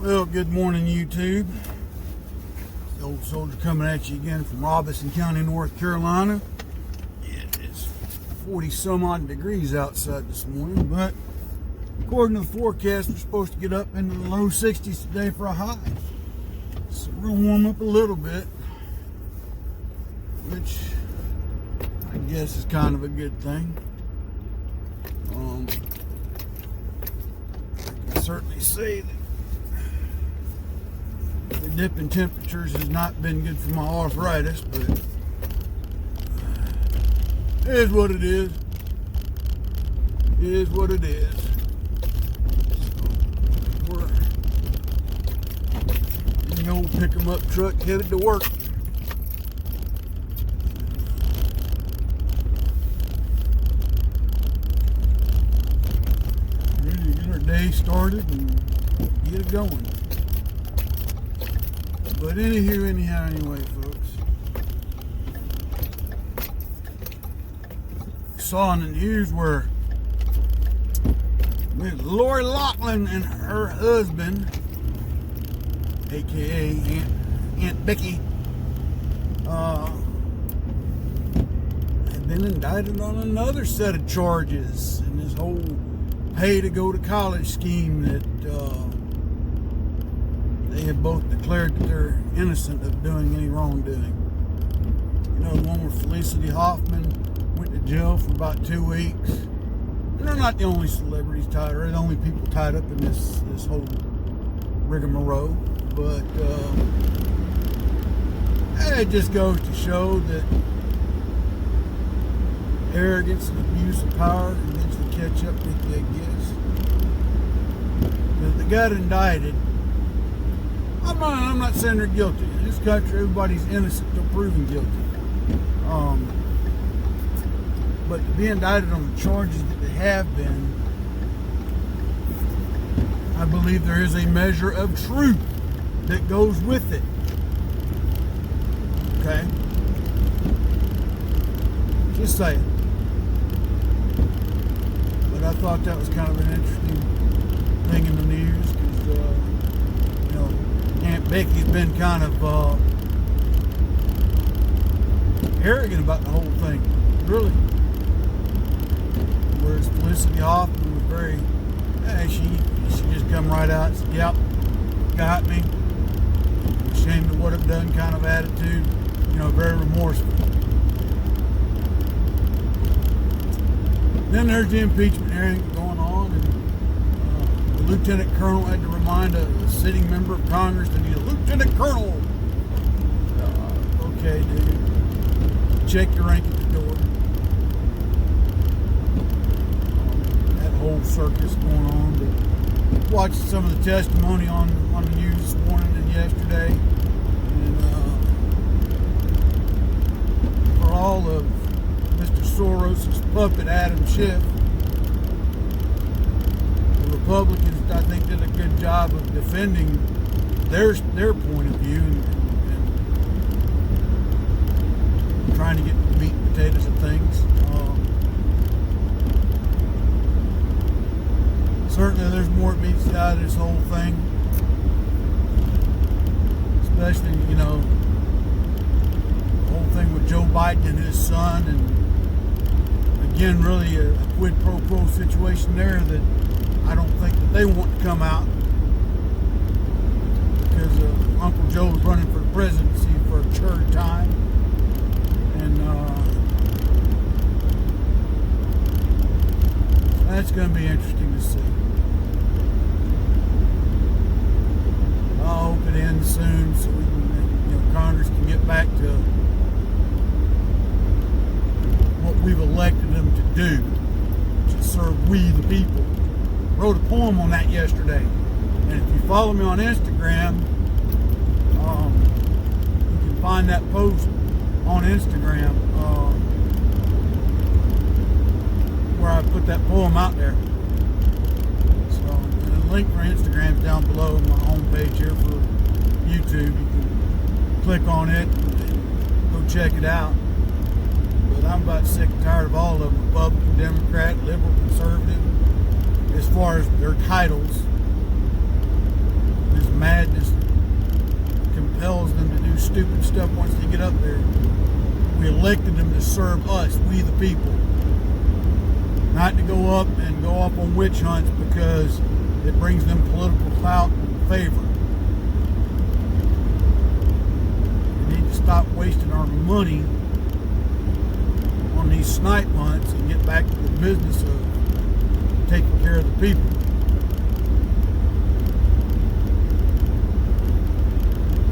Well, good morning, YouTube. The old soldier coming at you again from Robeson County, North Carolina. It is 40 some odd degrees outside this morning, but according to the forecast, we're supposed to get up into the low 60s today for a high. So we're going to warm up a little bit, which I guess is kind of a good thing. I can certainly say that the dip in temperatures has not been good for my arthritis, but it is what it is. It is what it is. So we're in the old pick 'em up truck headed to work. Ready to get our day started and get it going. But anyway, folks. Saw in the news where Miss Lori Loughlin and her husband, aka Aunt Becky, have been indicted on another set of charges in this whole pay to go to college scheme that they have both declared that they're innocent of doing any wrongdoing. You know, the one where Felicity Hoffman went to jail for about 2 weeks. And they're not the only celebrities tied, or the only people tied up in this whole rigmarole. But it just goes to show that arrogance and abuse of power can eventually catch up with you, I guess. But they got indicted. I'm not saying they're guilty. In this country, everybody's innocent until proven guilty. But to be indicted on the charges that they have been, I believe there is a measure of truth that goes with it. Okay? Just saying. But I thought that was kind of an interesting thing in the news because, you know, Aunt Becky's been kind of arrogant about the whole thing, really. Whereas Felicity Hoffman was very, she just come right out and said, yep, got me. Ashamed of what I've done kind of attitude, you know, very remorseful. Then there's the impeachment hearing going on, and the lieutenant colonel had to remind a sitting member of Congress that he's a lieutenant colonel. Okay, dude. Check your rank at the door. That whole circus going on. But watched some of the testimony on the news this morning and yesterday. And for all of Mr. Soros' puppet Adam Schiff, Republicans, I think, did a good job of defending their point of view and trying to get the meat and potatoes of things. Certainly, there's more that meets the eye of this whole thing, especially, you know, the whole thing with Joe Biden and his son, and again, really a quid pro quo situation there that I don't think that they want to come out because Uncle Joe's running for the presidency for a third time, and that's going to be interesting to see. I hope it ends soon so we can, you know, Congress can get back to what we've elected them to do, to serve we the people. Wrote a poem on that yesterday, and if you follow me on Instagram, you can find that post on Instagram where I put that poem out there. So, and the link for Instagram is down below on my homepage here for YouTube. You can click on it and go check it out. But I'm about sick and tired of all of them, Republican, Democrat, liberal, conservative. As far as their titles, as madness compels them to do stupid stuff once they get up there. We elected them to serve us, we the people. Not to go up on witch hunts because it brings them political clout and favor. We need to stop wasting our money on these snipe hunts and get back to the business of taking care of the people.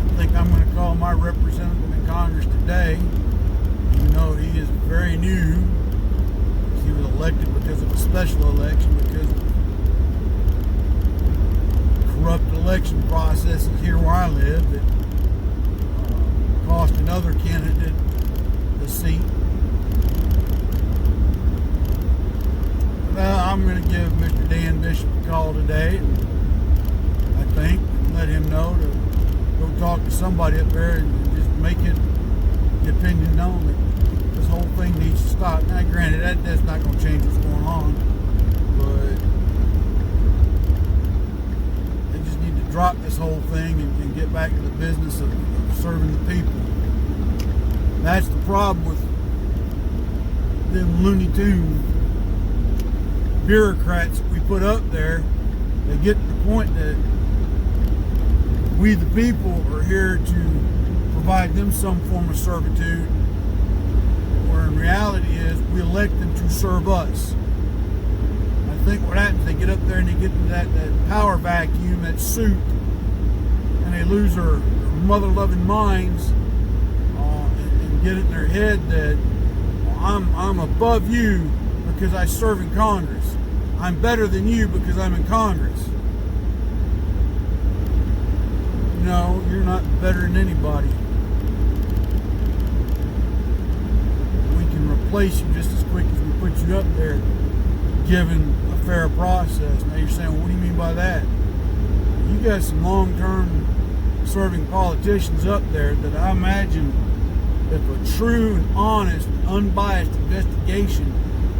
I think I'm going to call my representative in Congress today, even though he is very new. He was elected because of a special election, because of corrupt election processes here where I live that cost another candidate the seat. I'm going to give Mr. Dan Bishop a call today, I think, and let him know to go talk to somebody up there and just make it the opinion known that this whole thing needs to stop. Now, granted, that's not going to change what's going on, but they just need to drop this whole thing and get back to the business of serving the people. That's the problem with them Looney Tunes bureaucrats that we put up there. They get to the point that we the people are here to provide them some form of servitude, where in reality is we elect them to serve us. I think what happens, they get up there and they get into that power vacuum, that suit, and they lose their mother-loving minds and get it in their head that, well, I'm above you because I serve in Congress. I'm better than you because I'm in Congress. No, you're not better than anybody. We can replace you just as quick as we put you up there, given a fair process. Now you're saying, well, what do you mean by that? You got some long-term serving politicians up there that I imagine if a true and honest, unbiased investigation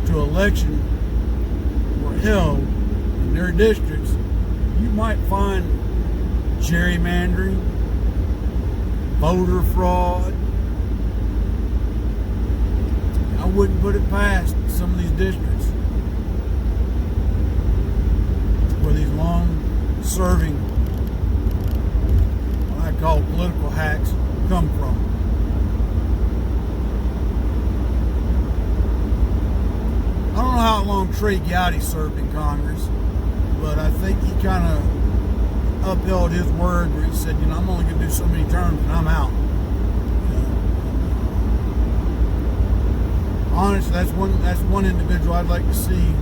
to election were held in their districts, you might find gerrymandering, voter fraud. I wouldn't put it past some of these districts where these long-serving, what I call political hacks, come from. I don't know how long Trey Gowdy served in Congress, but I think he kind of upheld his word where he said, I'm only going to do so many terms and I'm out. Honestly, that's one individual I'd like to see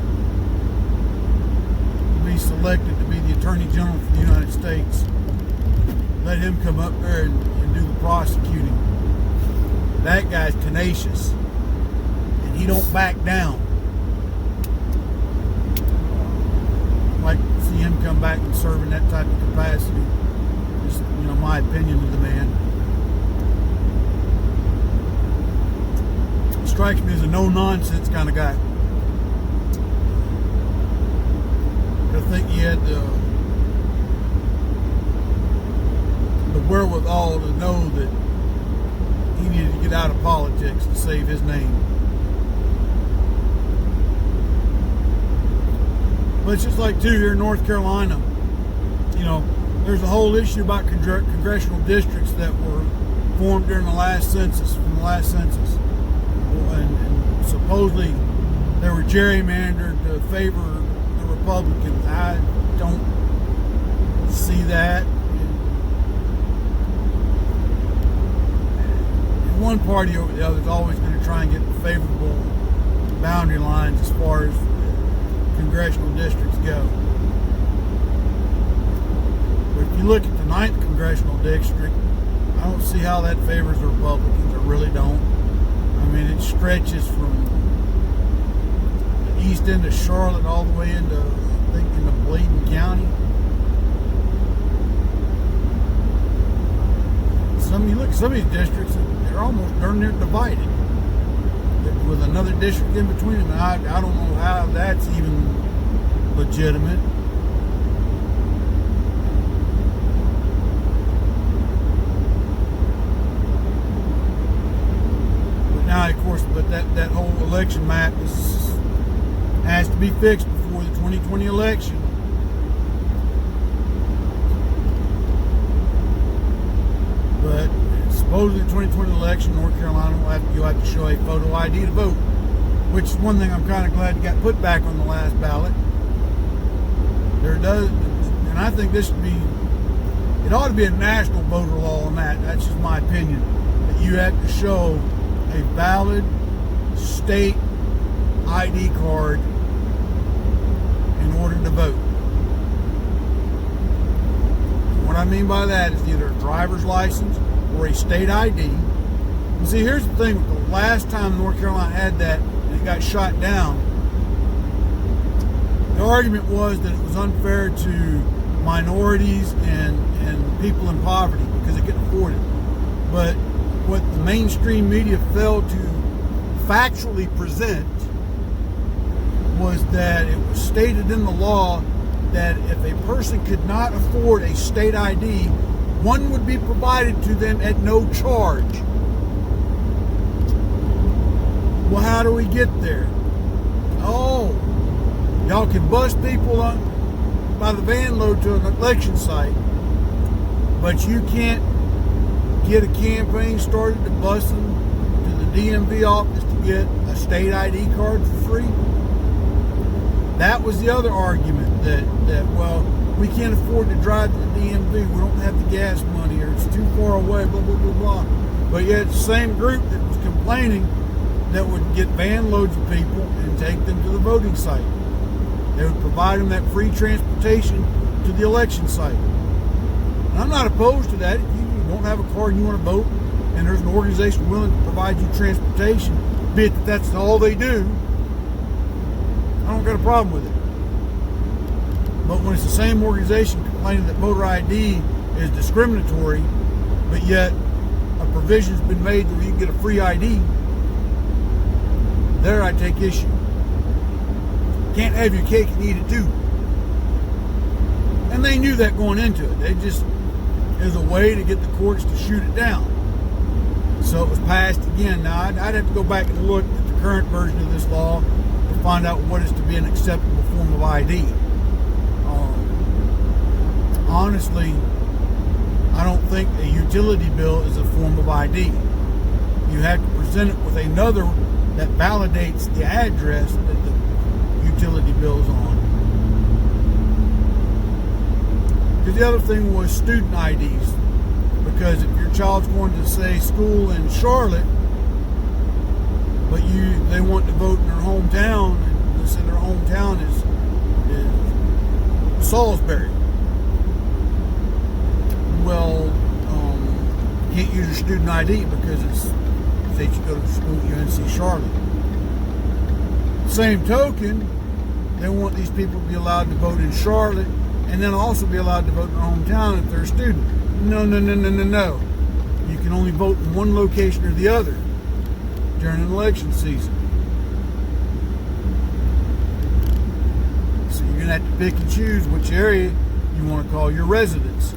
be selected to be the Attorney General for the United States. Let him come up there and do the prosecuting. That guy's tenacious, and he don't back down. I'd like to see him come back and serve in that type of capacity. Just, my opinion of the man. Strikes me as a no-nonsense kind of guy. I think he had the wherewithal to know that he needed to get out of politics to save his name. But it's just like, too, here in North Carolina, there's a whole issue about congressional districts that were formed during the last census, and supposedly they were gerrymandered to favor the Republicans. I don't see that. And one party over the other is always going to try and get favorable boundary lines as far as congressional districts go. But if you look at the 9th congressional district, I don't see how that favors the Republicans. I really don't. I mean, it stretches from the east end of Charlotte all the way into, I think, into Bladen County. You look at some of these districts, they're almost darn near divided, with another district in between them. And I don't know how that's even legitimate. Now, of course, but that whole election map has to be fixed before the 2020 election. But supposedly the 2020 election, North Carolina, you'll have to show a photo ID to vote, which is one thing I'm kind of glad got put back on the last ballot. There does, and I think this should be, it ought to be a national voter law on that. That's just my opinion. That you have to show a valid state ID card in order to vote. What I mean by that is either a driver's license or a state ID. And see, here's the thing: the last time North Carolina had that and it got shot down, the argument was that it was unfair to minorities and people in poverty because they couldn't afford it. But what the mainstream media failed to factually present was that it was stated in the law that if a person could not afford a state ID, one would be provided to them at no charge. Well, how do we get there? Oh, y'all can bus people by the van load to an election site, but you can't get a campaign started to bus them to the DMV office to get a state ID card for free. That was the other argument that well, we can't afford to drive to the DMV, we don't have the gas money, or it's too far away, blah, blah, blah, blah. But yet the same group that was complaining that would get van loads of people and take them to the voting site. They would provide them that free transportation to the election site. And I'm not opposed to that. If you don't have a car and you want to vote, and there's an organization willing to provide you transportation, be it that that's all they do, I don't got a problem with it. But when it's the same organization complaining that voter ID is discriminatory, but yet a provision's been made where you can get a free ID, there I take issue. Can't have your cake and eat it too. And they knew that going into it. They just, as a way to get the courts to shoot it down. So it was passed again. Now, I'd have to go back and look at the current version of this law to find out what is to be an acceptable form of ID. Honestly, I don't think a utility bill is a form of ID. You have to present it with another that validates the address that the utility bill is on. Because the other thing was student IDs. Because if your child's going to, say, school in Charlotte, but they want to vote in their hometown, and they say their hometown is Salisbury. Well, you can't use your student ID because it's say you go to school at UNC Charlotte. Same token, they want these people to be allowed to vote in Charlotte and then also be allowed to vote in their hometown if they're a student. No. You can only vote in one location or the other during an election season. So you're going to have to pick and choose which area you want to call your residence.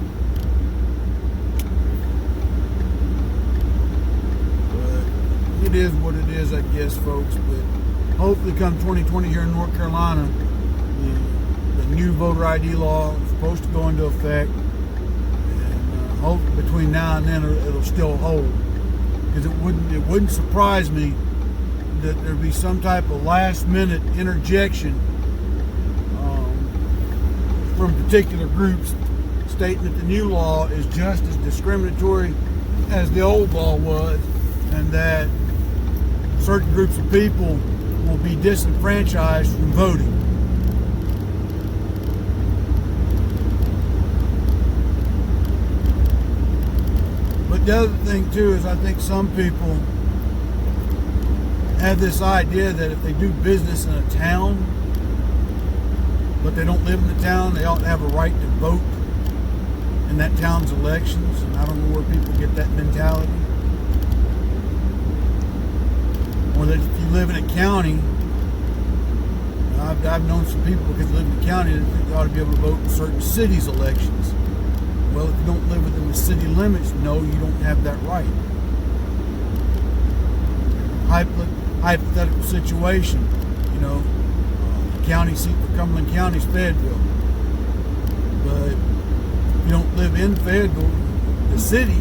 It is what it is, I guess, folks. But hopefully come 2020 here in North Carolina, the new voter ID law is supposed to go into effect. And hopefully between now and then it'll still hold. Because it wouldn't surprise me that there'd be some type of last minute interjection from particular groups stating that the new law is just as discriminatory as the old law was, and that certain groups of people will be disenfranchised from voting. But the other thing too is I think some people have this idea that if they do business in a town, but they don't live in the town, they ought to have a right to vote in that town's elections. And I don't know where people get that mentality. Or that if you live in a county, I've known some people because they live in the county that think they ought to be able to vote in certain cities' elections. Well, if you don't live within the city limits, no, you don't have that right. hypothetical situation. You know, the county seat for Cumberland County is Fayetteville. But if you don't live in Fayetteville, the city,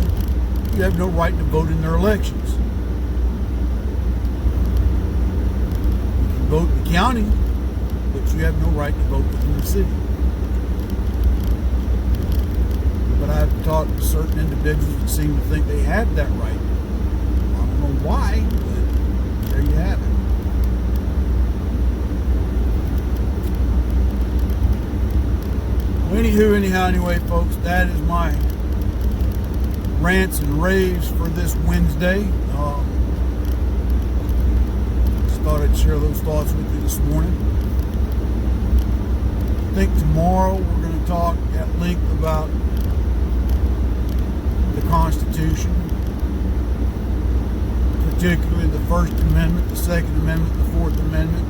you have no right to vote in their elections. You can vote in the county, but you have no right to vote in the city. But I've talked to certain individuals that seem to think they have that right. I don't know why, but there you have it. Well, anyway, folks, that is my rants and raves for this Wednesday. Just thought I'd share those thoughts with you this morning. I think tomorrow we're going to talk at length about the Constitution, particularly the First Amendment, the Second Amendment, the Fourth Amendment,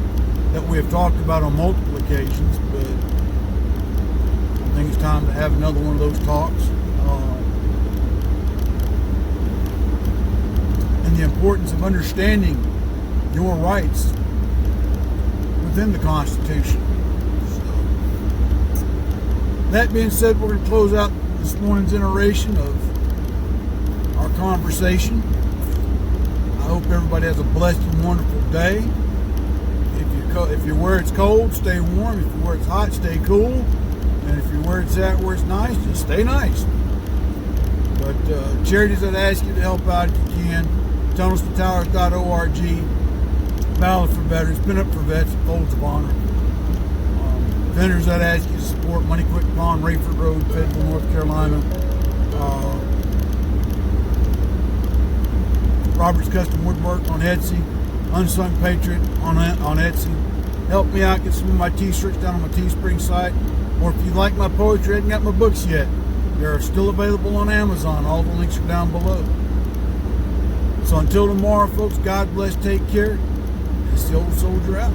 that we have talked about on multiple occasions, but I think it's time to have another one of those talks. And the importance of understanding your rights within the Constitution. So, that being said, we're going to close out this morning's iteration of our conversation. I hope everybody has a blessed and wonderful day. If you're where it's cold, stay warm. If you're where it's hot, stay cool. And if you're where it's at, where it's nice, just stay nice. But charities, I'd ask you to help out if you can. ThoughtsOfAnOldSoldier.org. Ballot for Veterans, Pin Up for Vets, Folds of Honor. Vendors, I'd ask you to support Money Quick Pond, Rayford Road, Fayetteville, North Carolina. Robert's Custom Woodwork on Etsy. Unsung Patriot on Etsy. Help me out, get some of my t-shirts down on my Teespring site. Or if you like my poetry, I haven't got my books yet. They're still available on Amazon. All the links are down below. So until tomorrow, folks, God bless, take care. It's the Old Soldier out.